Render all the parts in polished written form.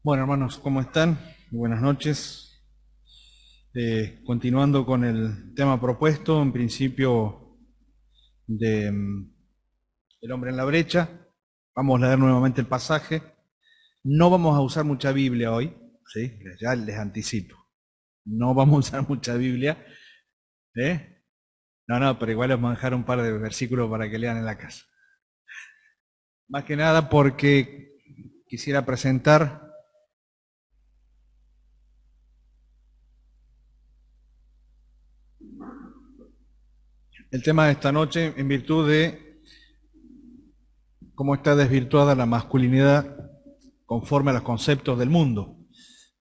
Bueno, hermanos, ¿cómo están? Buenas noches. Continuando con el tema propuesto, en principio, de El hombre en la brecha. Vamos a leer nuevamente el pasaje. No vamos a usar mucha Biblia hoy, ¿sí? Ya les anticipo. No vamos a usar mucha Biblia, ¿eh? No, pero igual les vamos a dejar un par de versículos para que lean en la casa. Más que nada porque quisiera presentar el tema de esta noche en virtud de cómo está desvirtuada la masculinidad conforme a los conceptos del mundo.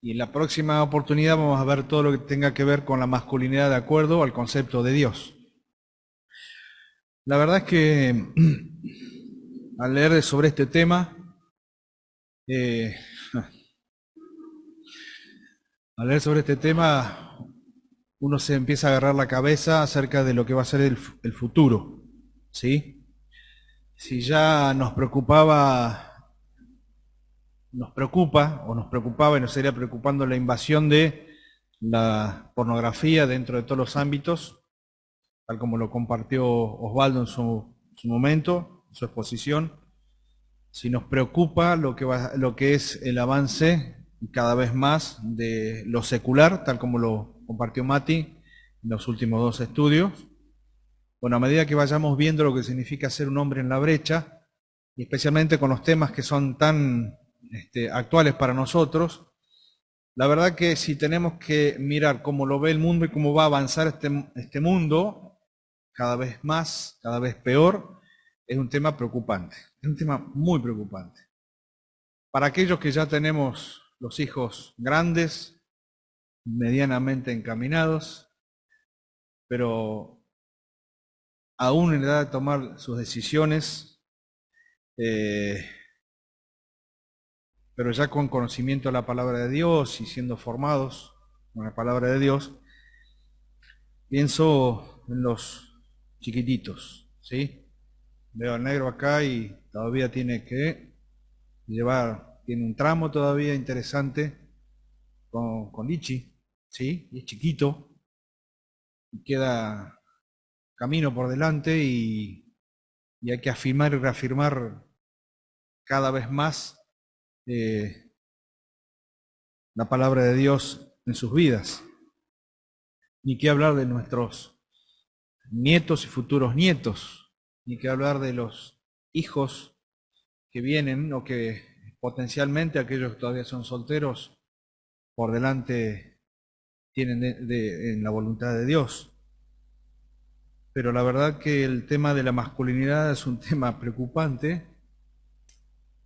Y en la próxima oportunidad vamos a ver todo lo que tenga que ver con la masculinidad de acuerdo al concepto de Dios. La verdad es que al leer sobre este tema, eh, al leer sobre este tema, uno se empieza a agarrar la cabeza acerca de lo que va a ser el futuro, ¿sí? Si ya nos preocupa o nos preocupaba y nos sería preocupando la invasión de la pornografía dentro de todos los ámbitos, tal como lo compartió Osvaldo en su momento, en su exposición. Si nos preocupa lo que es el avance cada vez más de lo secular, tal como lo compartió Mati en los últimos dos estudios, bueno, a medida que vayamos viendo lo que significa ser un hombre en la brecha, y especialmente con los temas que son tan actuales para nosotros, la verdad que si tenemos que mirar cómo lo ve el mundo y cómo va a avanzar este mundo, cada vez más, cada vez peor, es un tema preocupante, es un tema muy preocupante. Para aquellos que ya tenemos los hijos grandes, medianamente encaminados, pero aún en edad de tomar sus decisiones, eh, pero ya con conocimiento de la palabra de Dios y siendo formados con la palabra de Dios, pienso en los chiquititos, ¿sí? Veo al negro acá y todavía tiene que tiene un tramo todavía interesante con Lichi, ¿sí? Y es chiquito, y queda camino por delante y hay que afirmar y reafirmar cada vez más eh, la palabra de Dios en sus vidas. Ni que hablar de nuestros nietos y futuros nietos, ni que hablar de los hijos que vienen o que potencialmente aquellos que todavía son solteros por delante tienen en la voluntad de Dios. Pero la verdad que el tema de la masculinidad es un tema preocupante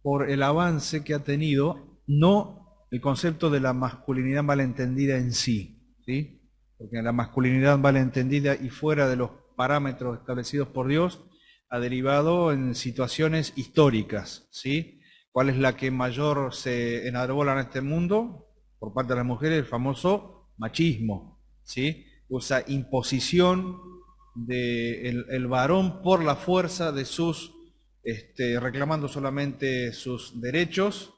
por el avance que ha tenido, no el concepto de la masculinidad malentendida en sí, ¿sí? Porque la masculinidad malentendida y fuera de los parámetros establecidos por Dios ha derivado en situaciones históricas, ¿sí? ¿Cuál es la que mayor se enarbola en este mundo? Por parte de las mujeres, el famoso machismo, ¿sí? Esa imposición del el varón por la fuerza de sus reclamando solamente sus derechos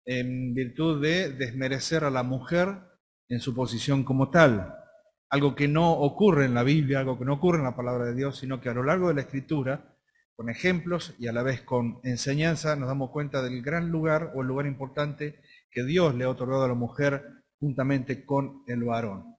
en virtud de desmerecer a la mujer en su posición como tal. Algo que no ocurre en la Biblia, algo que no ocurre en la palabra de Dios, sino que a lo largo de la Escritura, con ejemplos y a la vez con enseñanza, nos damos cuenta del gran lugar o el lugar importante que Dios le ha otorgado a la mujer juntamente con el varón.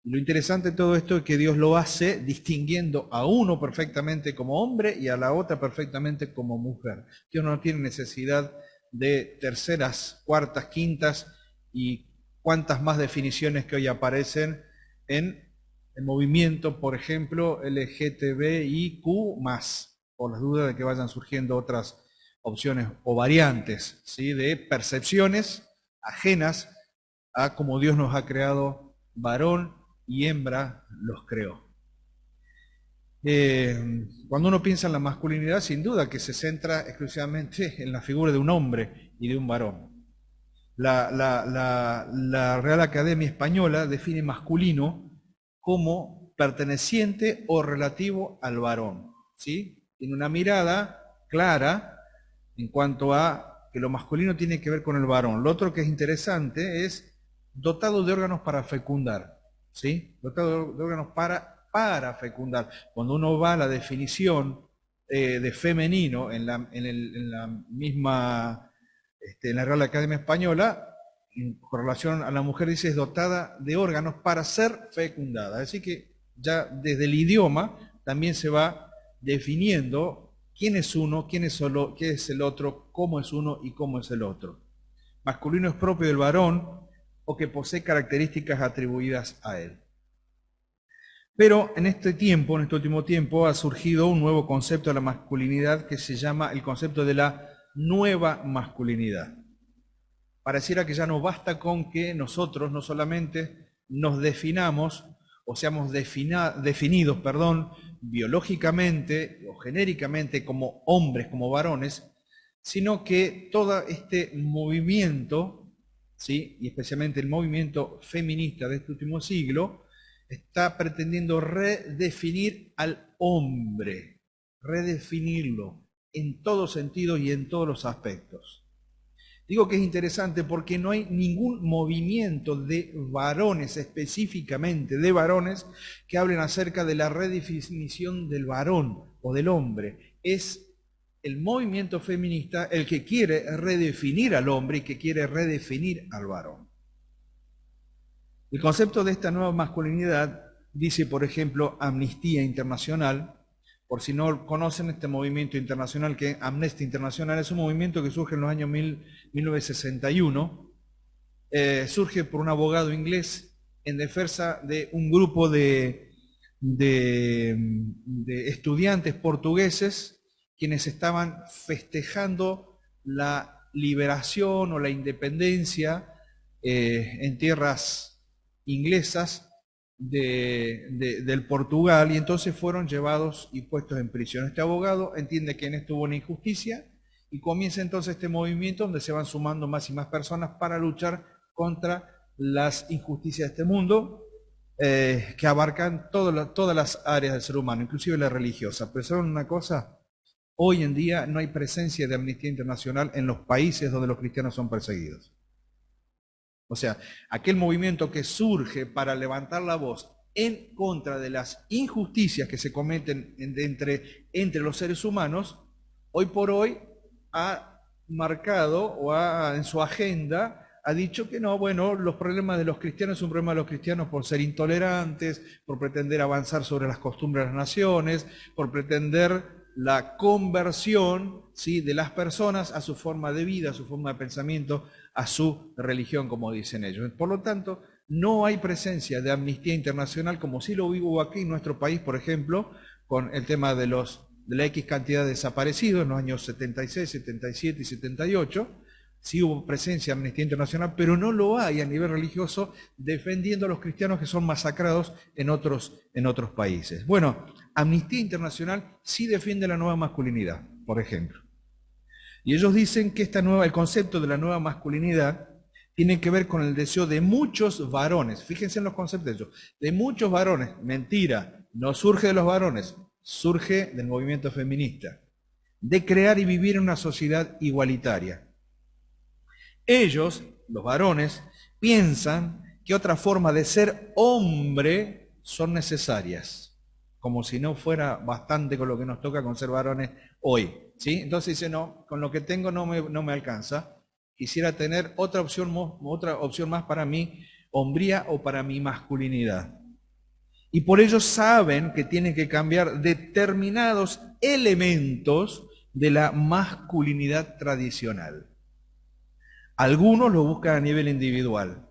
Y lo interesante de todo esto es que Dios lo hace distinguiendo a uno perfectamente como hombre y a la otra perfectamente como mujer. Dios no tiene necesidad de terceras, cuartas, quintas y cuantas más definiciones que hoy aparecen en el movimiento, por ejemplo, LGTBIQ+, por las dudas de que vayan surgiendo otras opciones o variantes, ¿sí? De percepciones ajenas a como Dios nos ha creado varón y hembra los creó. Cuando uno piensa en la masculinidad, sin duda que se centra exclusivamente en la figura de un hombre y de un varón. La Real Academia Española define masculino como perteneciente o relativo al varón, ¿sí? Tiene una mirada clara en cuanto a que lo masculino tiene que ver con el varón. Lo otro que es interesante es dotado de órganos para fecundar, ¿sí? Dotado de órganos para fecundar. Cuando uno va a la definición de femenino en la misma, en la Real Academia Española, con relación a la mujer dice es dotada de órganos para ser fecundada. Así que ya desde el idioma también se va definiendo quién es uno, quién es solo, qué es el otro, cómo es uno y cómo es el otro. Masculino es propio del varón o que posee características atribuidas a él. Pero en este tiempo, en este último tiempo, ha surgido un nuevo concepto de la masculinidad que se llama el concepto de la nueva masculinidad. Pareciera que ya no basta con que nosotros no solamente nos definamos o seamos definidos, biológicamente o genéricamente como hombres, como varones, sino que todo este movimiento, ¿sí? Y especialmente el movimiento feminista de este último siglo, está pretendiendo redefinir al hombre, redefinirlo en todos sentidos y en todos los aspectos. Digo que es interesante porque no hay ningún movimiento de varones, específicamente de varones, que hablen acerca de la redefinición del varón o del hombre. Es el movimiento feminista el que quiere redefinir al hombre y que quiere redefinir al varón. El concepto de esta nueva masculinidad dice, por ejemplo, Amnistía Internacional. Por si no conocen este movimiento internacional, que Amnistía Internacional es un movimiento que surge en los años 1961. Surge por un abogado inglés en defensa de un grupo de estudiantes portugueses quienes estaban festejando la liberación o la independencia en tierras inglesas del Portugal, y entonces fueron llevados y puestos en prisión. Este abogado entiende que en esto hubo una injusticia y comienza entonces este movimiento donde se van sumando más y más personas para luchar contra las injusticias de este mundo, que abarcan todas las áreas del ser humano, inclusive la religiosa. Pero ¿saben una cosa? Hoy en día no hay presencia de Amnistía Internacional en los países donde los cristianos son perseguidos. O sea, aquel movimiento que surge para levantar la voz en contra de las injusticias que se cometen entre los seres humanos, hoy por hoy ha marcado o en su agenda ha dicho que no, bueno, los problemas de los cristianos son un problema de los cristianos por ser intolerantes, por pretender avanzar sobre las costumbres de las naciones, por pretender la conversión, ¿sí?, de las personas a su forma de vida, a su forma de pensamiento, a su religión, como dicen ellos. Por lo tanto, no hay presencia de Amnistía Internacional, como sí lo hubo aquí en nuestro país, por ejemplo, con el tema de la X cantidad de desaparecidos en los años 76, 77 y 78. Sí hubo presencia de Amnistía Internacional, pero no lo hay a nivel religioso defendiendo a los cristianos que son masacrados en otros países. Bueno, Amnistía Internacional sí defiende la nueva masculinidad, por ejemplo. Y ellos dicen que el concepto de la nueva masculinidad tiene que ver con el deseo de muchos varones. Fíjense en los conceptos de ellos. De muchos varones. Mentira, no surge de los varones, surge del movimiento feminista. De crear y vivir en una sociedad igualitaria. Ellos, los varones, piensan que otras formas de ser hombre son necesarias, como si no fuera bastante con lo que nos toca con ser varones hoy, ¿sí? Entonces dice, no, con lo que tengo no me alcanza, quisiera tener otra opción más para mi hombría o para mi masculinidad. Y por ello saben que tienen que cambiar determinados elementos de la masculinidad tradicional. Algunos lo buscan a nivel individual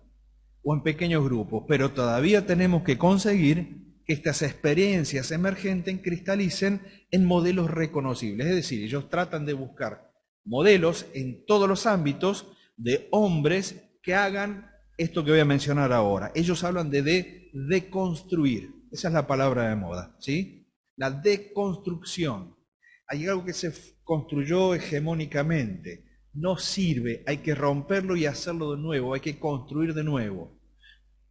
o en pequeños grupos, pero todavía tenemos que conseguir que estas experiencias emergentes cristalicen en modelos reconocibles. Es decir, ellos tratan de buscar modelos en todos los ámbitos de hombres que hagan esto que voy a mencionar ahora. Ellos hablan de deconstruir. Esa es la palabra de moda, ¿sí? La deconstrucción. Hay algo que se construyó hegemónicamente. No sirve, hay que romperlo y hacerlo de nuevo, hay que construir de nuevo.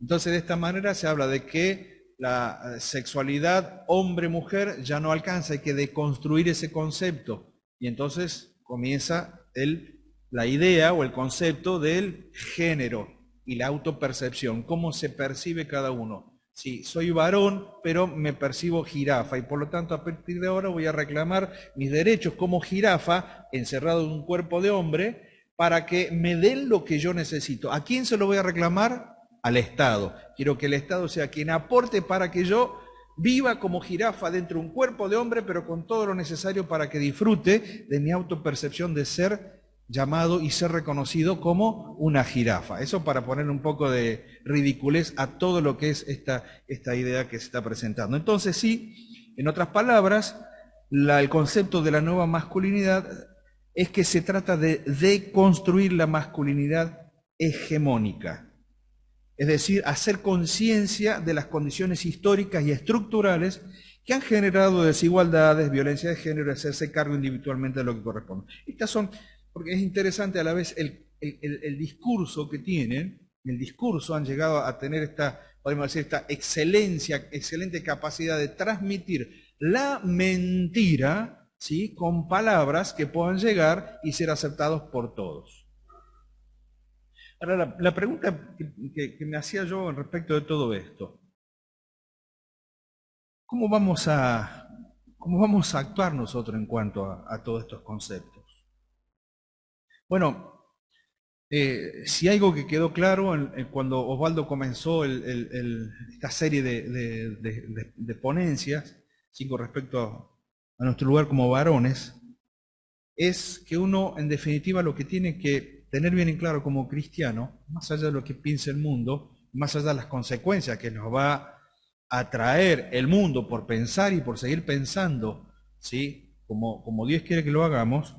Entonces, de esta manera se habla de que la sexualidad hombre-mujer ya no alcanza, hay que deconstruir ese concepto. Y entonces comienza el la idea o el concepto del género y la autopercepción, cómo se percibe cada uno. Sí, soy varón, pero me percibo jirafa y por lo tanto a partir de ahora voy a reclamar mis derechos como jirafa encerrado en un cuerpo de hombre para que me den lo que yo necesito. ¿A quién se lo voy a reclamar? Al Estado. Quiero que el Estado sea quien aporte para que yo viva como jirafa dentro de un cuerpo de hombre, pero con todo lo necesario para que disfrute de mi autopercepción de ser llamado y ser reconocido como una jirafa. Eso para poner un poco de ridiculez a todo lo que es esta idea que se está presentando. Entonces sí, en otras palabras, el concepto de la nueva masculinidad es que se trata de deconstruir la masculinidad hegemónica. Es decir, hacer conciencia de las condiciones históricas y estructurales que han generado desigualdades, violencia de género y hacerse cargo individualmente de lo que corresponde. Estas son, porque es interesante a la vez el discurso que tienen, el discurso han llegado a tener esta, podemos decir, esta excelente capacidad de transmitir la mentira, ¿sí?, con palabras que puedan llegar y ser aceptados por todos. Ahora, la pregunta que me hacía yo respecto de todo esto, ¿cómo vamos a actuar nosotros en cuanto a todos estos conceptos? Bueno, si algo que quedó claro cuando Osvaldo comenzó esta serie de ponencias, ¿sí?, con respecto a nuestro lugar como varones, es que uno, en definitiva, lo que tiene que tener bien en claro como cristiano, más allá de lo que piense el mundo, más allá de las consecuencias que nos va a traer el mundo por pensar y por seguir pensando, ¿sí?, como Dios quiere que lo hagamos,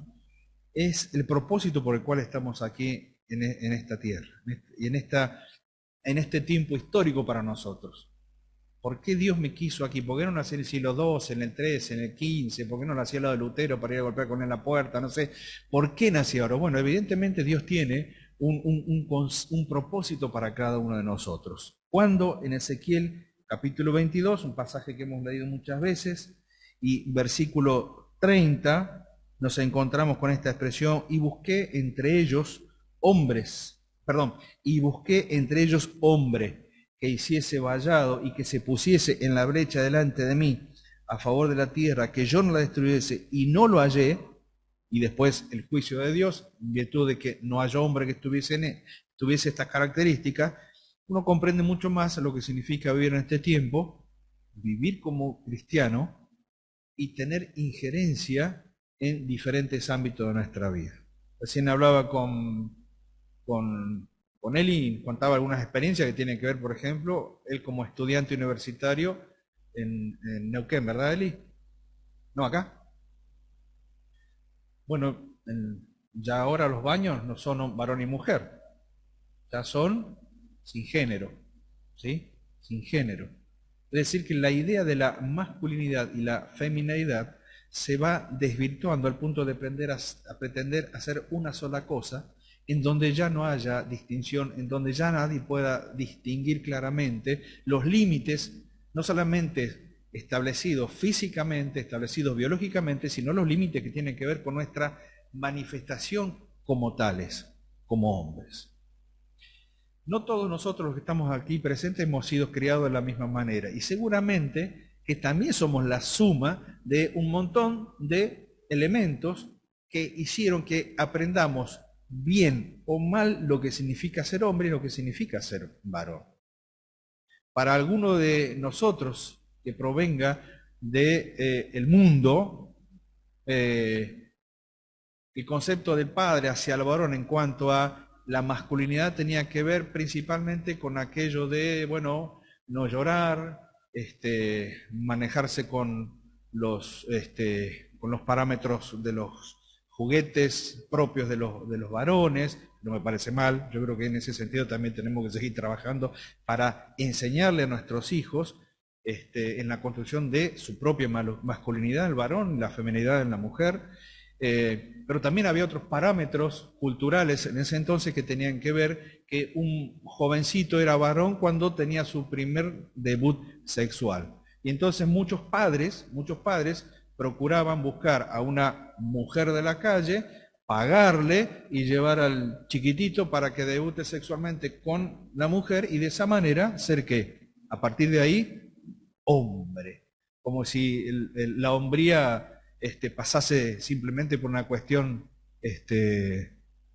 es el propósito por el cual estamos aquí en esta tierra y en este tiempo histórico para nosotros. ¿Por qué Dios me quiso aquí? ¿Por qué no nací en el siglo XII, en el XIII, en el XV? ¿Por qué no nací al lado de Lutero para ir a golpear con él la puerta? No sé. ¿Por qué nací ahora? Bueno, evidentemente Dios tiene un propósito para cada uno de nosotros. Cuando en Ezequiel capítulo 22, un pasaje que hemos leído muchas veces, y versículo 30, nos encontramos con esta expresión, y busqué entre ellos hombre que hiciese vallado y que se pusiese en la brecha delante de mí a favor de la tierra, que yo no la destruyese, y no lo hallé, y después el juicio de Dios, en virtud de que no haya hombre que tuviese estas características, uno comprende mucho más lo que significa vivir en este tiempo, vivir como cristiano y tener injerencia en diferentes ámbitos de nuestra vida. Recién hablaba con él y contaba algunas experiencias que tienen que ver, por ejemplo, él como estudiante universitario en Neuquén, ¿verdad, Eli? No, acá. Bueno, ya ahora los baños no son varón y mujer, ya son sin género, ¿sí? Sin género. Es decir, que la idea de la masculinidad y la feminidad se va desvirtuando al punto de pretender hacer una sola cosa, en donde ya no haya distinción, en donde ya nadie pueda distinguir claramente los límites, no solamente establecidos físicamente, establecidos biológicamente, sino los límites que tienen que ver con nuestra manifestación como tales, como hombres. No todos nosotros los que estamos aquí presentes hemos sido criados de la misma manera y seguramente que también somos la suma de un montón de elementos que hicieron que aprendamos bien o mal lo que significa ser hombre y lo que significa ser varón. Para alguno de nosotros que provenga del mundo, el concepto del padre hacia el varón en cuanto a la masculinidad tenía que ver principalmente con aquello de, bueno, no llorar, manejarse con los parámetros de los juguetes propios de los varones. No me parece mal, yo creo que en ese sentido también tenemos que seguir trabajando para enseñarle a nuestros hijos en la construcción de su propia masculinidad, el varón, la feminidad en la mujer. Pero también había otros parámetros culturales en ese entonces que tenían que ver que un jovencito era varón cuando tenía su primer debut sexual. Y entonces muchos padres procuraban buscar a una mujer de la calle pagarle y llevar al chiquitito para que debute sexualmente con la mujer y de esa manera ser ¿qué? A partir de ahí, hombre. Como si la hombría pasase simplemente por una cuestión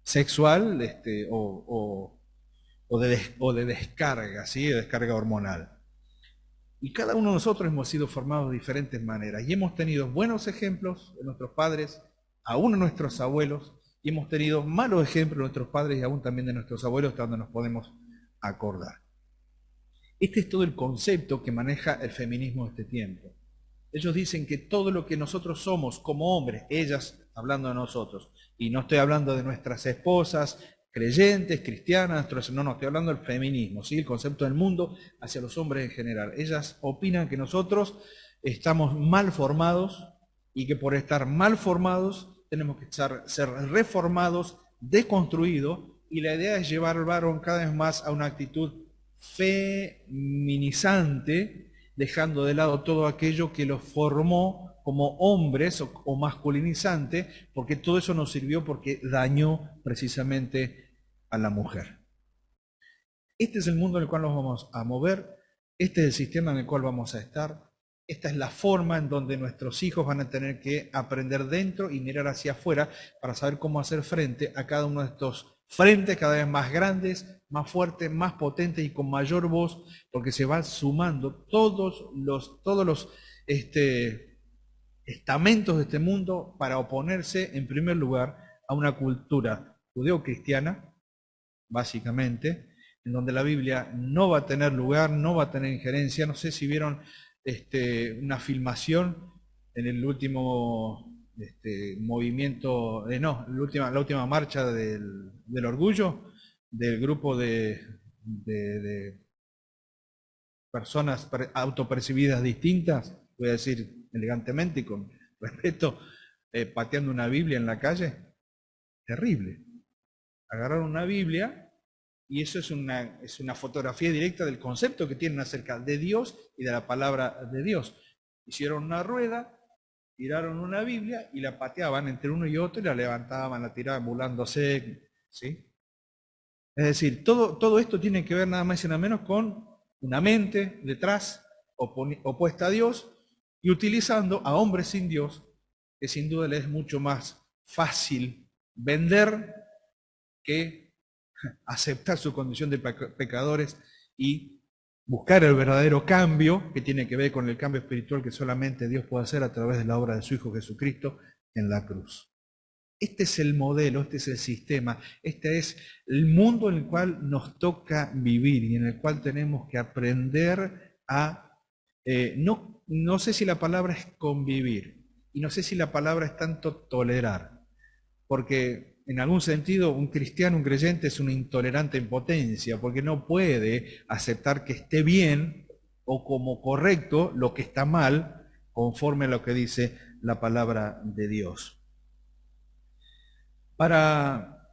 sexual o de descarga, ¿sí? De descarga hormonal. Y cada uno de nosotros hemos sido formados de diferentes maneras y hemos tenido buenos ejemplos de nuestros padres, aún de nuestros abuelos, y hemos tenido malos ejemplos de nuestros padres y aún también de nuestros abuelos, hasta donde nos podemos acordar. Este es todo el concepto que maneja el feminismo de este tiempo. Ellos dicen que todo lo que nosotros somos como hombres, ellas hablando de nosotros, y no estoy hablando de nuestras esposas, creyentes, cristianas, no, estoy hablando del feminismo, ¿sí? El concepto del mundo hacia los hombres en general. Ellas opinan que nosotros estamos mal formados y que por estar mal formados tenemos que ser reformados, deconstruidos, y la idea es llevar al varón cada vez más a una actitud feminizante, dejando de lado todo aquello que los formó como hombres o masculinizante, porque todo eso nos sirvió porque dañó precisamente a la mujer. Este es el mundo en el cual nos vamos a mover, este es el sistema en el cual vamos a estar, esta es la forma en donde nuestros hijos van a tener que aprender dentro y mirar hacia afuera para saber cómo hacer frente a cada uno de estos frentes cada vez más grandes, más fuertes, más potentes y con mayor voz, porque se van sumando todos los estamentos de este mundo para oponerse en primer lugar a una cultura judeocristiana, básicamente, en donde la Biblia no va a tener lugar, no va a tener injerencia. No sé si vieron una filmación en el último movimiento, la última marcha del orgullo, del grupo de personas autopercibidas distintas, voy a decir elegantemente y con respeto, pateando una Biblia en la calle. Terrible. Agarraron una Biblia y eso es una fotografía directa del concepto que tienen acerca de Dios y de la palabra de Dios. Hicieron una rueda, tiraron una Biblia y la pateaban entre uno y otro y la levantaban, la tiraban burlándose, ¿sí? Es decir, todo esto tiene que ver nada más y nada menos con una mente detrás, opuesta a Dios, y utilizando a hombres sin Dios, que sin duda les es mucho más fácil vender que aceptar su condición de pecadores y buscar el verdadero cambio, que tiene que ver con el cambio espiritual que solamente Dios puede hacer a través de la obra de su Hijo Jesucristo en la cruz. Este es el modelo, este es el sistema, este es el mundo en el cual nos toca vivir y en el cual tenemos que aprender a, no sé si la palabra es convivir, y no sé si la palabra es tanto tolerar, porque en algún sentido un cristiano, un creyente es un intolerante en potencia, porque no puede aceptar que esté bien o como correcto lo que está mal, conforme a lo que dice la palabra de Dios. Para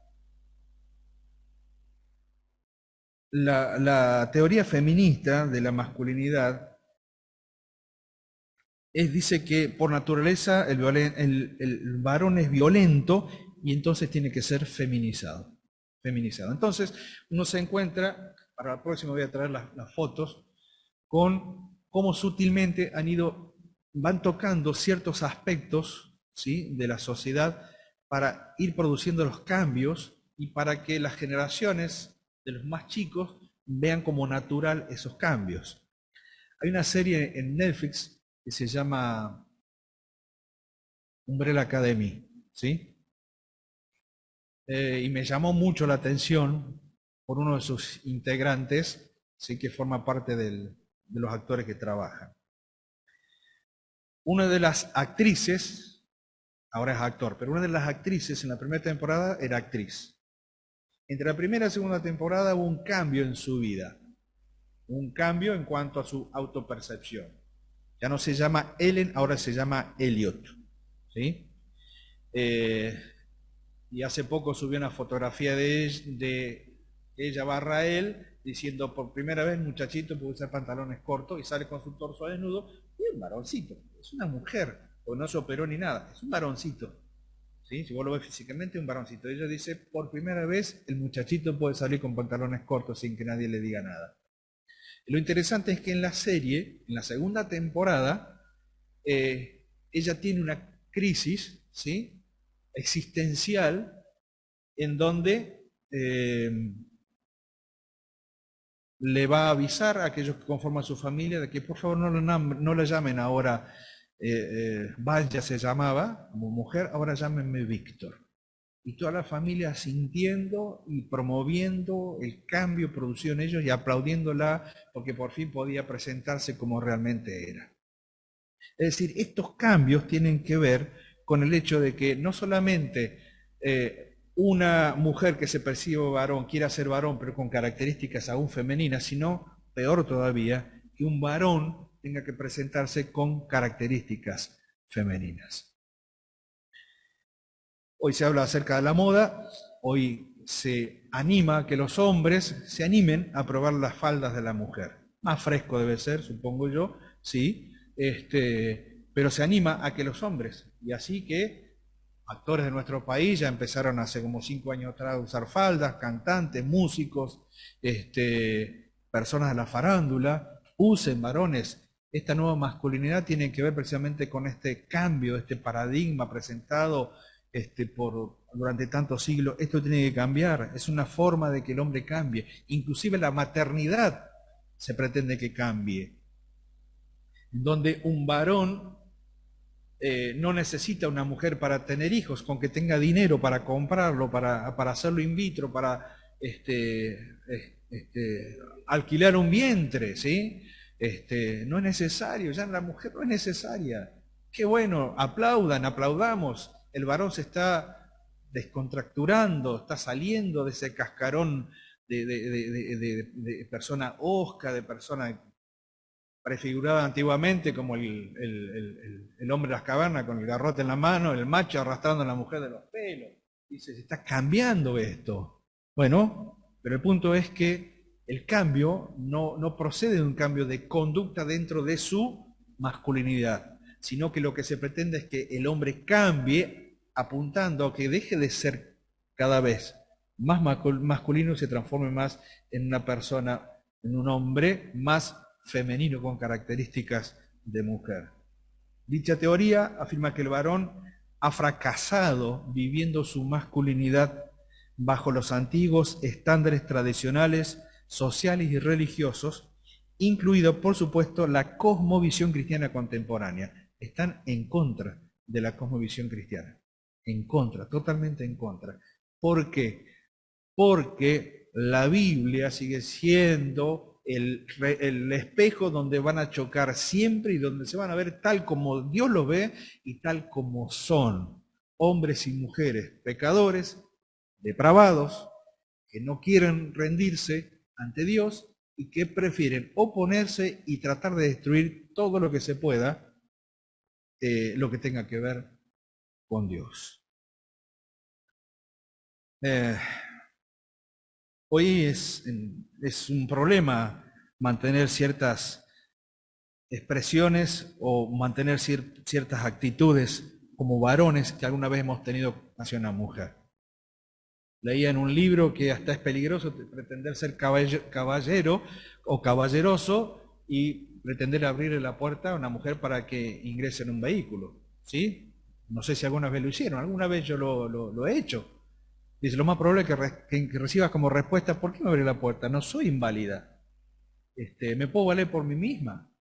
la teoría feminista de la masculinidad, dice que por naturaleza el varón es violento y entonces tiene que ser feminizado. Entonces uno se encuentra, para la próxima voy a traer las fotos, con cómo sutilmente van tocando ciertos aspectos, ¿sí?, de la sociedad para ir produciendo los cambios y para que las generaciones de los más chicos vean como natural esos cambios. Hay una serie en Netflix que se llama Umbrella Academy, ¿sí? Y me llamó mucho la atención por uno de sus integrantes, ¿sí?, que forma parte de los actores que trabajan. Una de las actrices, ahora es actor, pero una de las actrices en la primera temporada era actriz. Entre la primera y la segunda temporada hubo un cambio en su vida, un cambio en cuanto a su autopercepción. Ya no se llama Ellen, ahora se llama Elliot, ¿sí? Y hace poco subió una fotografía de ella barra él, diciendo por primera vez, muchachito, puede usar pantalones cortos y sale con su torso desnudo, y es un varoncito, es una mujer, o no se operó ni nada, es un varoncito. ¿sí? Si vos lo ves físicamente, un varoncito. Ella dice, por primera vez el muchachito puede salir con pantalones cortos sin que nadie le diga nada. Lo interesante es que en la serie, en la segunda temporada, ella tiene una crisis, ¿sí?, existencial, en donde le va a avisar a aquellos que conforman su familia de que por favor no la llamen ahora, Vaya se llamaba como mujer, ahora llámenme Víctor. Y toda la familia sintiendo y promoviendo el cambio producido en ellos y aplaudiéndola porque por fin podía presentarse como realmente era. Es decir, estos cambios tienen que ver con el hecho de que no solamente una mujer que se percibe varón quiera ser varón pero con características aún femeninas, sino, peor todavía, que un varón tenga que presentarse con características femeninas. Hoy se habla acerca de la moda, hoy se anima a que los hombres se animen a probar las faldas de la mujer. Más fresco debe ser, supongo yo, sí, pero se anima a que los hombres, y así que actores de nuestro país ya empezaron hace como 5 años atrás a usar faldas, cantantes, músicos, personas de la farándula, usen varones. Esta nueva masculinidad tiene que ver precisamente con este cambio, este paradigma presentado durante tantos siglos. Esto tiene que cambiar, es una forma de que el hombre cambie. Inclusive la maternidad se pretende que cambie, donde un varón no necesita una mujer para tener hijos, con que tenga dinero para comprarlo, para hacerlo in vitro, para alquilar un vientre, ¿sí? No es necesario, ya la mujer no es necesaria. Qué bueno, aplaudamos. El varón se está descontracturando, está saliendo de ese cascarón de persona hosca, de persona prefigurada antiguamente como el hombre de las cavernas con el garrote en la mano, el macho arrastrando a la mujer de los pelos. Dice, se está cambiando esto. Bueno, pero el punto es que el cambio no procede de un cambio de conducta dentro de su masculinidad, sino que lo que se pretende es que el hombre cambie apuntando a que deje de ser cada vez más masculino y se transforme más en una persona, en un hombre más femenino con características de mujer. Dicha teoría afirma que el varón ha fracasado viviendo su masculinidad bajo los antiguos estándares tradicionales, sociales y religiosos, incluido, por supuesto, la cosmovisión cristiana contemporánea. Están en contra de la cosmovisión cristiana. En contra, totalmente en contra. ¿Por qué? Porque la Biblia sigue siendo el espejo donde van a chocar siempre y donde se van a ver tal como Dios los ve y tal como son. Hombres y mujeres pecadores, depravados, que no quieren rendirse ante Dios y que prefieren oponerse y tratar de destruir todo lo que se pueda, lo que tenga que ver con Dios. Hoy es un problema mantener ciertas expresiones o mantener ciertas actitudes como varones que alguna vez hemos tenido hacia una mujer. Leía en un libro que hasta es peligroso pretender ser caballero o caballeroso y pretender abrirle la puerta a una mujer para que ingrese en un vehículo, ¿sí? No sé si alguna vez lo hicieron, alguna vez yo lo he hecho. Dice, lo más probable es que recibas como respuesta, ¿por qué me abre la puerta? No soy inválida. Me puedo valer por mí misma.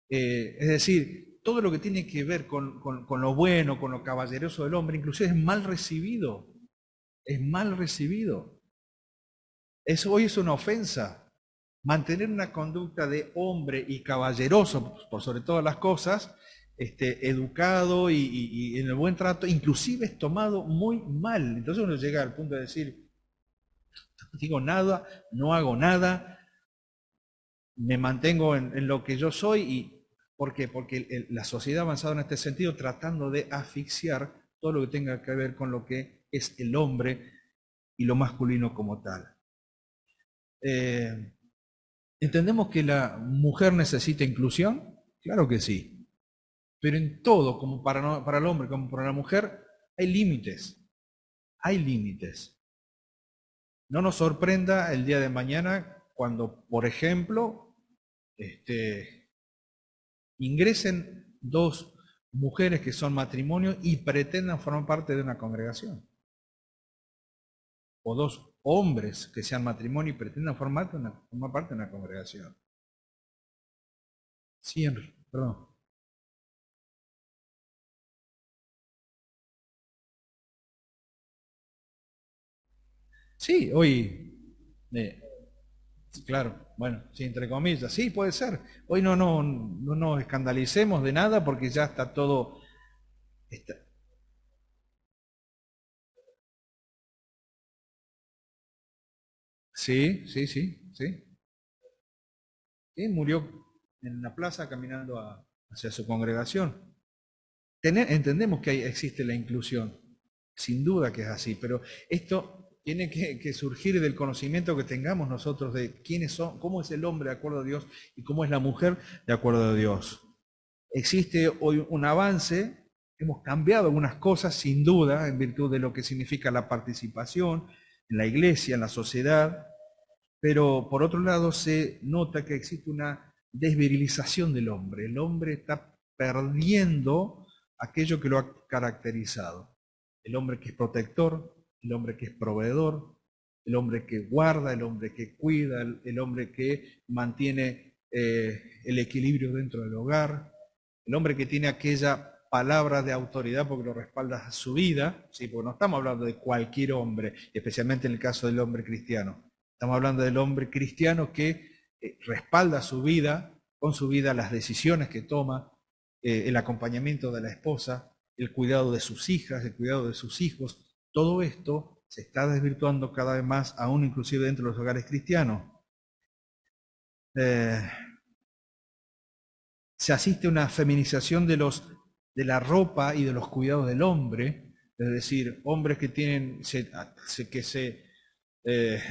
Es decir, todo lo que tiene que ver con lo bueno, con lo caballeroso del hombre, inclusive es mal recibido. Es mal recibido. Eso hoy es una ofensa. Mantener una conducta de hombre y caballeroso, por sobre todas las cosas, educado y en el buen trato, inclusive es tomado muy mal. Entonces uno llega al punto de decir, no digo nada, no hago nada, me mantengo en lo que yo soy. Y ¿por qué? Porque la sociedad ha avanzado en este sentido tratando de asfixiar todo lo que tenga que ver con lo que es el hombre y lo masculino como tal. ¿Entendemos que la mujer necesita inclusión? Claro que sí. Pero en todo, como para el hombre como para la mujer, hay límites. Hay límites. No nos sorprenda el día de mañana cuando, por ejemplo, ingresen dos mujeres que son matrimonio y pretendan formar parte de una congregación. O dos hombres que sean matrimonio y pretendan formar parte de una congregación. Sí, Henry, perdón. Sí, hoy, claro, bueno, sí, entre comillas, sí, puede ser. Hoy no nos escandalicemos de nada porque ya está todo. está- sí, sí, sí, sí. Sí, murió en la plaza caminando hacia su congregación. Entendemos que existe la inclusión, sin duda que es así, pero esto tiene que surgir del conocimiento que tengamos nosotros de quiénes son, cómo es el hombre de acuerdo a Dios y cómo es la mujer de acuerdo a Dios. Existe hoy un avance, hemos cambiado algunas cosas sin duda en virtud de lo que significa la participación en la iglesia, en la sociedad, pero por otro lado se nota que existe una desvirilización del hombre. El hombre está perdiendo aquello que lo ha caracterizado. El hombre que es protector, el hombre que es proveedor, el hombre que guarda, el hombre que cuida, el hombre que mantiene el equilibrio dentro del hogar, el hombre que tiene aquella palabra de autoridad porque lo respalda a su vida, ¿sí? Porque no estamos hablando de cualquier hombre, especialmente en el caso del hombre cristiano. Estamos hablando del hombre cristiano que respalda su vida, con su vida las decisiones que toma, el acompañamiento de la esposa, el cuidado de sus hijas, el cuidado de sus hijos. Todo esto se está desvirtuando cada vez más, aún inclusive dentro de los hogares cristianos. Eh, Se asiste a una feminización de la ropa y de los cuidados del hombre, es decir, hombres que que se eh,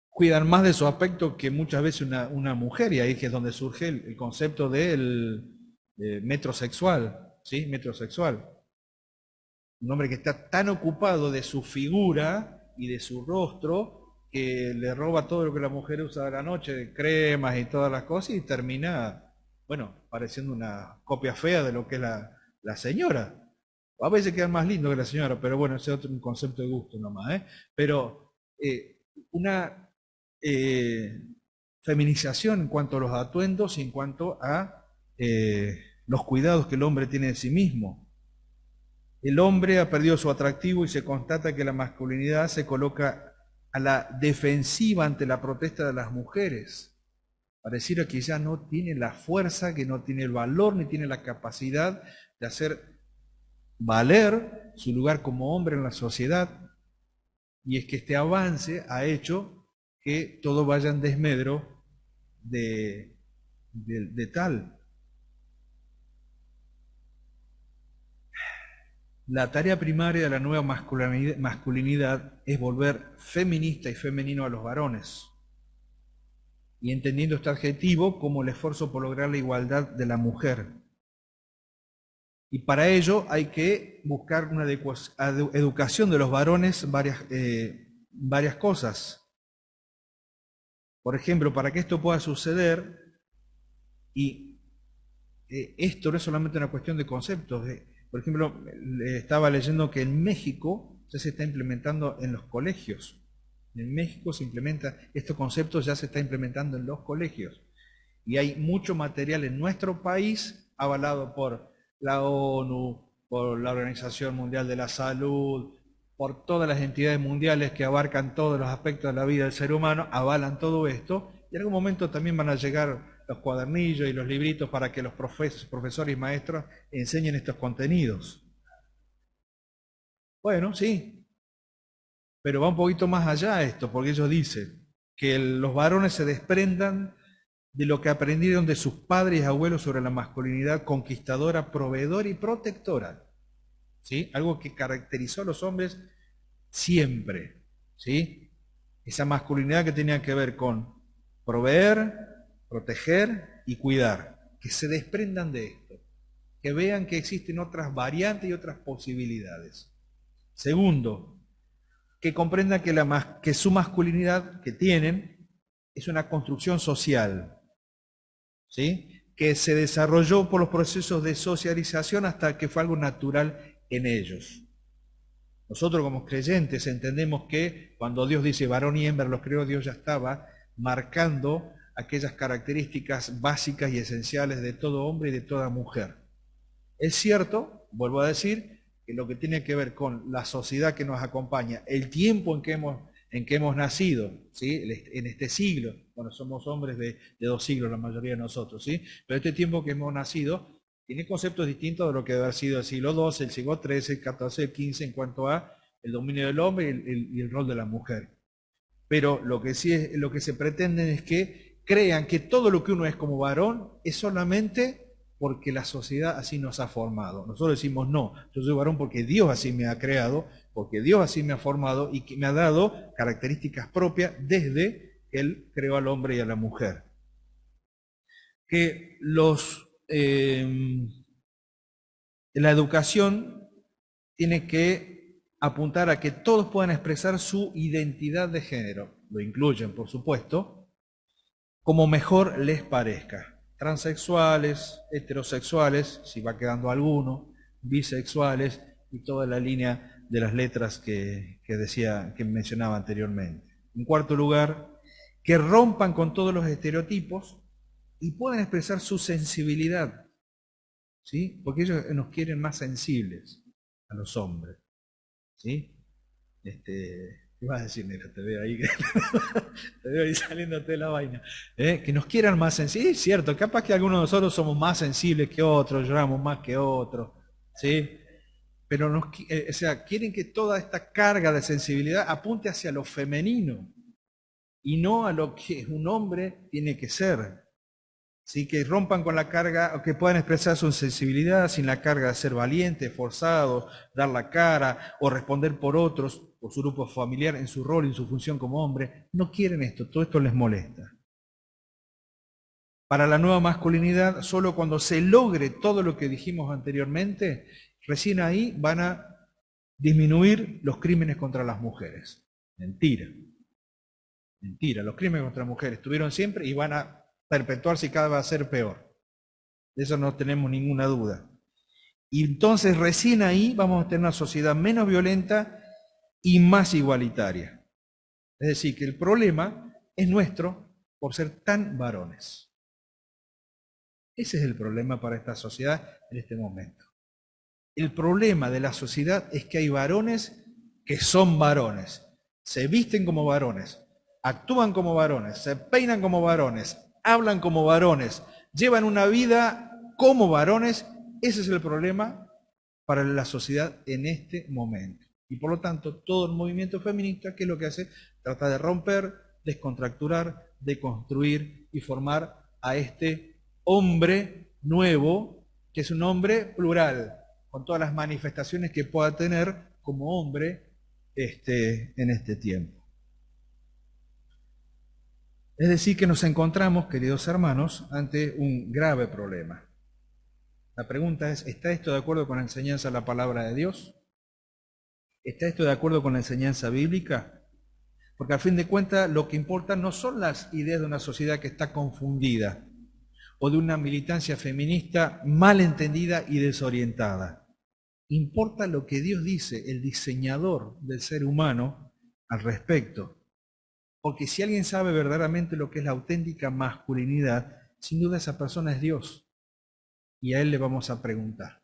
cuidan más de su aspecto que muchas veces una mujer, y ahí es donde surge el concepto del metrosexual, ¿sí? Metrosexual. Un hombre que está tan ocupado de su figura y de su rostro que le roba todo lo que la mujer usa de la noche, de cremas y todas las cosas, y termina, bueno, pareciendo una copia fea de lo que es la señora. A veces quedan más lindos que la señora, pero bueno, ese es otro un concepto de gusto nomás, ¿eh? Pero una eh, feminización en cuanto a los atuendos y en cuanto a los cuidados que el hombre tiene de sí mismo. El hombre ha perdido su atractivo y se constata que la masculinidad se coloca a la defensiva ante la protesta de las mujeres. Pareciera que ya no tiene la fuerza, que no tiene el valor, ni tiene la capacidad de hacer valer su lugar como hombre en la sociedad. Y es que este avance ha hecho que todo vaya en desmedro de tal. La tarea primaria de la nueva masculinidad es volver feminista y femenino a los varones, y entendiendo este adjetivo como el esfuerzo por lograr la igualdad de la mujer. Y para ello hay que buscar una educación de los varones, varias cosas. Por ejemplo, para que esto pueda suceder, y esto no es solamente una cuestión de conceptos. Por ejemplo, estaba leyendo que en México ya se está implementando en los colegios. En México se implementa, estos conceptos ya se está implementando en los colegios. Y hay mucho material en nuestro país avalado por la ONU, por la Organización Mundial de la Salud, por todas las entidades mundiales que abarcan todos los aspectos de la vida del ser humano, avalan todo esto, y en algún momento también van a llegar los cuadernillos y los libritos para que los profesores y maestros enseñen estos contenidos. Bueno, sí, pero va un poquito más allá esto, porque ellos dicen que los varones se desprendan de lo que aprendieron de sus padres y abuelos sobre la masculinidad conquistadora, proveedora y protectora. ¿Sí? Algo que caracterizó a los hombres siempre. ¿Sí? Esa masculinidad que tenía que ver con proveer, proteger y cuidar. Que se desprendan de esto. que vean que existen otras variantes y otras posibilidades. Segundo, que comprendan que su masculinidad que tienen es una construcción social, ¿sí? Que se desarrolló por los procesos de socialización hasta que fue algo natural en ellos. Nosotros como creyentes entendemos que cuando Dios dice varón y hembra los creó, Dios ya estaba marcando aquellas características básicas y esenciales de todo hombre y de toda mujer. Es cierto, vuelvo a decir, que lo que tiene que ver con la sociedad que nos acompaña, el tiempo en que hemos nacido, ¿sí? En este siglo, bueno, somos hombres de 2 siglos la mayoría de nosotros, ¿sí? Pero este tiempo que hemos nacido tiene conceptos distintos de lo que debe haber sido el siglo XII, el siglo XIII, el XIV, el XV en cuanto a el dominio del hombre y el rol de la mujer. Pero lo que sí es, lo que se pretende es que crean que todo lo que uno es como varón es solamente porque la sociedad así nos ha formado. Nosotros decimos no, yo soy varón porque Dios así me ha creado, porque Dios así me ha formado y que me ha dado características propias desde que Él creó al hombre y a la mujer. Que la educación tiene que apuntar a que todos puedan expresar su identidad de género, lo incluyen por supuesto, como mejor les parezca. Transexuales, heterosexuales, si va quedando alguno, bisexuales y toda la línea de las letras que mencionaba anteriormente. En cuarto lugar, que rompan con todos los estereotipos y puedan expresar su sensibilidad, ¿sí? Porque ellos nos quieren más sensibles a los hombres, ¿sí? ¿Qué vas a decir, nena? Te veo ahí, te veo ahí saliéndote de la vaina. Que nos quieran más sensibles. Es cierto, capaz que algunos de nosotros somos más sensibles que otros, lloramos más que otros, ¿sí? Pero o sea, quieren que toda esta carga de sensibilidad apunte hacia lo femenino y no a lo que un hombre tiene que ser. ¿Sí? Que rompan con la carga, o que puedan expresar su sensibilidad sin la carga de ser valiente, forzado, dar la cara o responder por otros, por su grupo familiar, en su rol y en su función como hombre. No quieren esto, todo esto les molesta. Para la nueva masculinidad, solo cuando se logre todo lo que dijimos anteriormente, recién ahí van a disminuir los crímenes contra las mujeres. Mentira. Mentira, los crímenes contra las mujeres estuvieron siempre y van a perpetuarse y cada vez va a ser peor. De eso no tenemos ninguna duda. Y entonces recién ahí vamos a tener una sociedad menos violenta y más igualitaria. Es decir, que el problema es nuestro por ser tan varones. Ese es el problema para esta sociedad en este momento. El problema de la sociedad es que hay varones que son varones, se visten como varones, actúan como varones, se peinan como varones, hablan como varones, llevan una vida como varones. Ese es el problema para la sociedad en este momento. Y por lo tanto, todo el movimiento feminista, ¿qué es lo que hace? Trata de romper, descontracturar, deconstruir y formar a este hombre nuevo, que es un hombre plural, con todas las manifestaciones que pueda tener como hombre en este tiempo. Es decir, que nos encontramos, queridos hermanos, ante un grave problema. La pregunta es, ¿está esto de acuerdo con la enseñanza de la palabra de Dios? ¿Está esto de acuerdo con la enseñanza bíblica? Porque al fin de cuentas lo que importa no son las ideas de una sociedad que está confundida o de una militancia feminista mal entendida y desorientada. Importa lo que Dios dice, el diseñador del ser humano, al respecto. Porque si alguien sabe verdaderamente lo que es la auténtica masculinidad, sin duda esa persona es Dios. Y a Él le vamos a preguntar.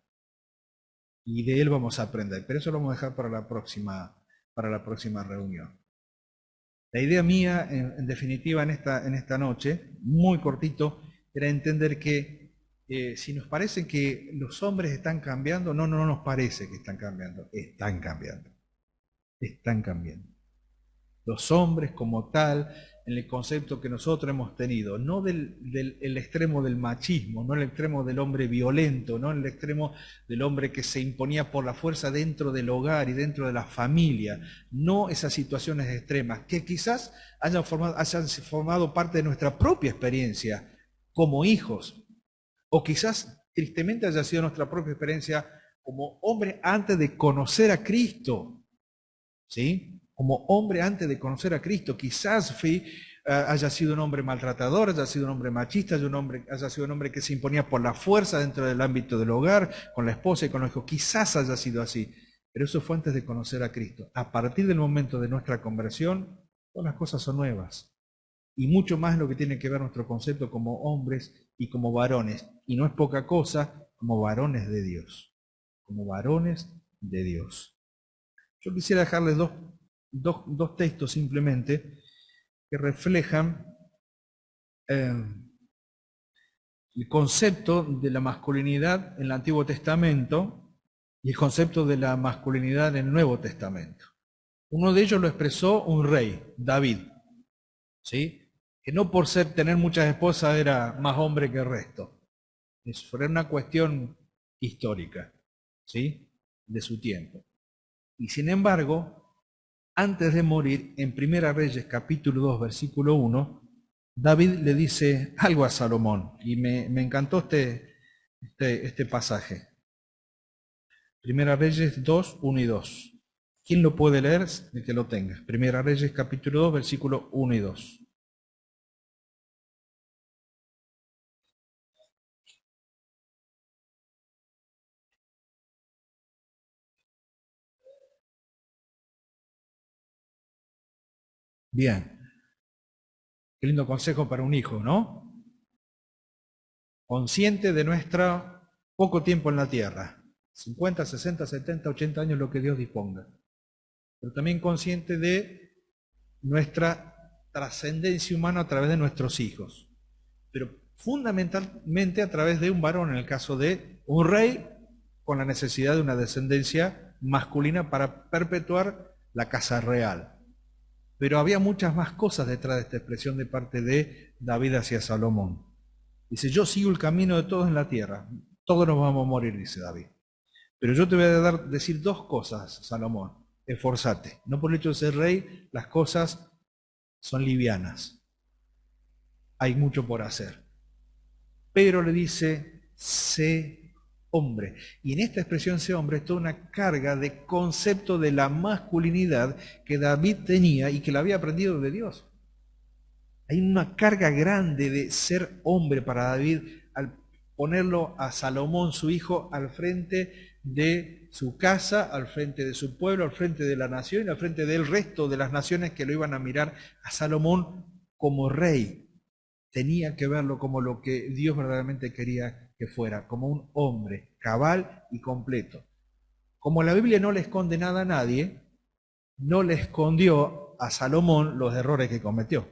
Y de Él vamos a aprender. Pero eso lo vamos a dejar para la próxima reunión. La idea mía, en definitiva, en esta noche, muy cortito, era entender que si nos parece que los hombres están cambiando, no nos parece que están cambiando. Están cambiando. Están cambiando. Los hombres como tal, en el concepto que nosotros hemos tenido, no el extremo del machismo, no el extremo del hombre violento, no el extremo del hombre que se imponía por la fuerza dentro del hogar y dentro de la familia, no esas situaciones extremas, que quizás hayan formado parte de nuestra propia experiencia como hijos, o quizás tristemente haya sido nuestra propia experiencia como hombre antes de conocer a Cristo, ¿sí? Como hombre antes de conocer a Cristo. Quizás haya sido un hombre maltratador, haya sido un hombre machista, haya sido un hombre que se imponía por la fuerza dentro del ámbito del hogar, con la esposa y con los hijos. Quizás haya sido así, pero eso fue antes de conocer a Cristo. A partir del momento de nuestra conversión, todas las cosas son nuevas. Y mucho más lo que tiene que ver nuestro concepto como hombres y como varones. Y no es poca cosa, como varones de Dios. Como varones de Dios. Yo quisiera dejarles dos textos simplemente que reflejan el concepto de la masculinidad en el Antiguo Testamento y el concepto de la masculinidad en el Nuevo Testamento. Uno de ellos lo expresó un rey, David, ¿sí? Que no por tener muchas esposas era más hombre que el resto. Eso fue una cuestión histórica, ¿sí? De su tiempo. Y sin embargo, antes de morir, en Primera Reyes capítulo 2, versículo 1, David le dice algo a Salomón, y me encantó este pasaje. Primera Reyes 2, 1 y 2. ¿Quién lo puede leer? El que lo tenga. Primera Reyes capítulo 2, versículo 1 y 2. Bien. Qué lindo consejo para un hijo, ¿no? Consciente de nuestro poco tiempo en la tierra. 50, 60, 70, 80 años, lo que Dios disponga. Pero también consciente de nuestra trascendencia humana a través de nuestros hijos. Pero fundamentalmente a través de un varón, en el caso de un rey, con la necesidad de una descendencia masculina para perpetuar la casa real. Pero había muchas más cosas detrás de esta expresión de parte de David hacia Salomón. Dice, yo sigo el camino de todos en la tierra. Todos nos vamos a morir, dice David. Pero yo te voy a decir dos cosas, Salomón. Esforzate. No por el hecho de ser rey, las cosas son livianas. Hay mucho por hacer. Pero le dice, sé hombre. Y en esta expresión sé hombre es toda una carga de concepto de la masculinidad que David tenía y que la había aprendido de Dios. Hay una carga grande de ser hombre para David al ponerlo a Salomón, su hijo, al frente de su casa, al frente de su pueblo, al frente de la nación y al frente del resto de las naciones que lo iban a mirar a Salomón como rey. Tenía que verlo como lo que Dios verdaderamente quería que fuera, como un hombre cabal y completo. Como la Biblia no le esconde nada a nadie, no le escondió a Salomón los errores que cometió.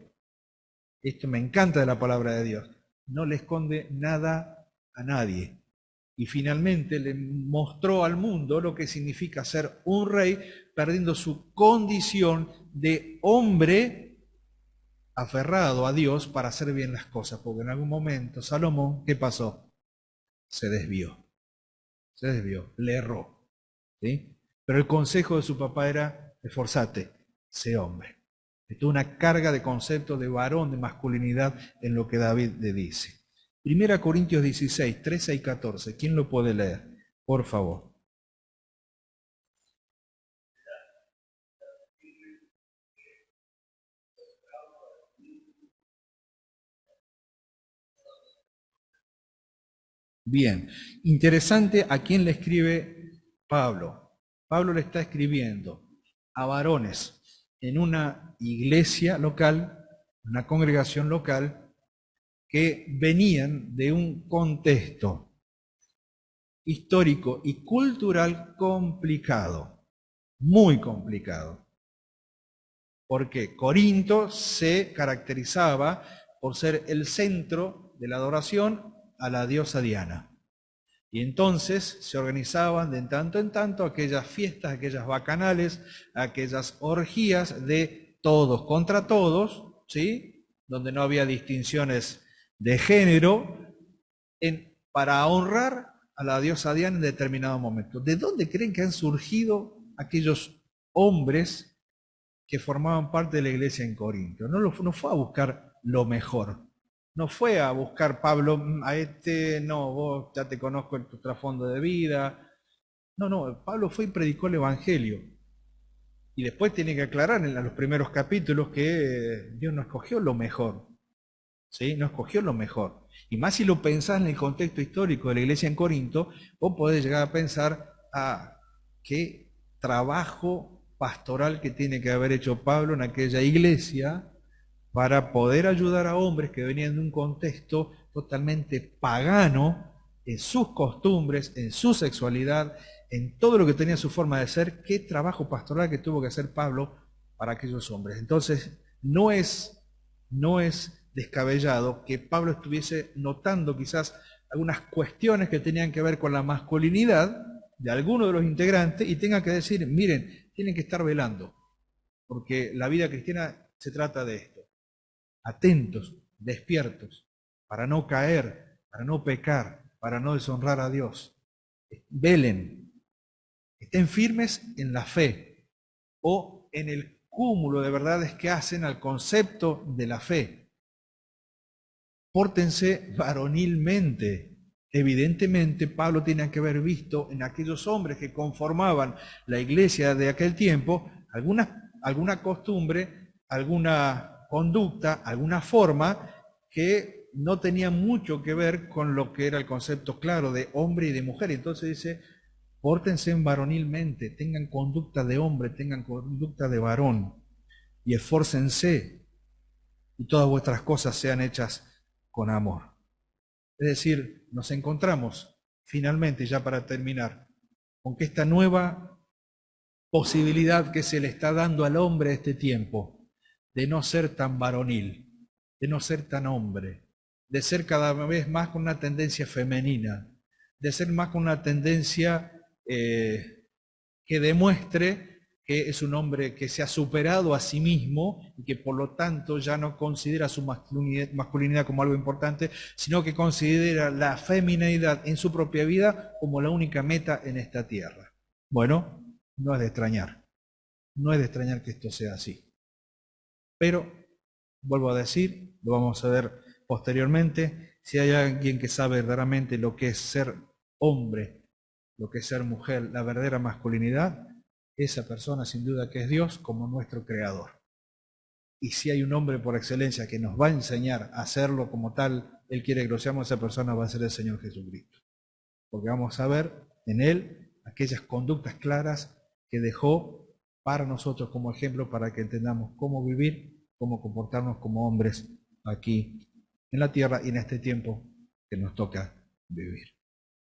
Esto me encanta de la palabra de Dios. No le esconde nada a nadie. Y finalmente le mostró al mundo lo que significa ser un rey, perdiendo su condición de hombre aferrado a Dios para hacer bien las cosas. Porque en algún momento Salomón, ¿qué pasó? Se desvió. Se desvió, le erró. ¿Sí? Pero el consejo de su papá era, esforzate, sé hombre. Esto es una carga de concepto de varón, de masculinidad en lo que David le dice. Primera Corintios 16, 13 y 14. ¿Quién lo puede leer? Por favor. Bien, interesante a quién le escribe Pablo. Pablo le está escribiendo a varones en una iglesia local, una congregación local, que venían de un contexto histórico y cultural complicado, muy complicado. Porque Corinto se caracterizaba por ser el centro de la adoración a la diosa Diana. Y entonces se organizaban de tanto en tanto aquellas fiestas, aquellas bacanales, aquellas orgías de todos contra todos, ¿sí? Donde no había distinciones de género, para honrar a la diosa Diana en determinado momento. ¿De dónde creen que han surgido aquellos hombres que formaban parte de la iglesia en Corinto? No fue a buscar lo mejor, No fue a buscar Pablo, a este, no, vos ya te conozco en tu trasfondo de vida. No, no, Pablo fue y predicó el Evangelio. Y después tiene que aclarar en los primeros capítulos que Dios no escogió lo mejor, ¿sí? No escogió lo mejor. Y más si lo pensás en el contexto histórico de la iglesia en Corinto, vos podés llegar a pensar, qué trabajo pastoral que tiene que haber hecho Pablo en aquella iglesia para poder ayudar a hombres que venían de un contexto totalmente pagano en sus costumbres, en su sexualidad, en todo lo que tenía su forma de ser. Qué trabajo pastoral que tuvo que hacer Pablo para aquellos hombres. Entonces, no es descabellado que Pablo estuviese notando quizás algunas cuestiones que tenían que ver con la masculinidad de alguno de los integrantes y tenga que decir, miren, tienen que estar velando, porque la vida cristiana se trata de esto. Atentos, despiertos, para no caer, para no pecar, para no deshonrar a Dios. Velen, estén firmes en la fe o en el cúmulo de verdades que hacen al concepto de la fe. Pórtense varonilmente. Evidentemente, Pablo tiene que haber visto en aquellos hombres que conformaban la iglesia de aquel tiempo alguna costumbre, alguna conducta, alguna forma que no tenía mucho que ver con lo que era el concepto claro de hombre y de mujer. Entonces dice, pórtense varonilmente, tengan conducta de hombre, tengan conducta de varón y esfórcense y todas vuestras cosas sean hechas con amor. Es decir, nos encontramos finalmente, ya para terminar, con que esta nueva posibilidad que se le está dando al hombre de este tiempo, de no ser tan varonil, de no ser tan hombre, de ser cada vez más con una tendencia femenina, de ser más con una tendencia que demuestre que es un hombre que se ha superado a sí mismo y que por lo tanto ya no considera su masculinidad como algo importante, sino que considera la feminidad en su propia vida como la única meta en esta tierra. Bueno, no es de extrañar, no es de extrañar que esto sea así. Pero, vuelvo a decir, lo vamos a ver posteriormente, si hay alguien que sabe verdaderamente lo que es ser hombre, lo que es ser mujer, la verdadera masculinidad, esa persona sin duda que es Dios como nuestro creador. Y si hay un hombre por excelencia que nos va a enseñar a hacerlo como tal, Él quiere que lo seamos, esa persona va a ser el Señor Jesucristo. Porque vamos a ver en Él aquellas conductas claras que dejó para nosotros como ejemplo para que entendamos cómo vivir, cómo comportarnos como hombres aquí en la tierra y en este tiempo que nos toca vivir.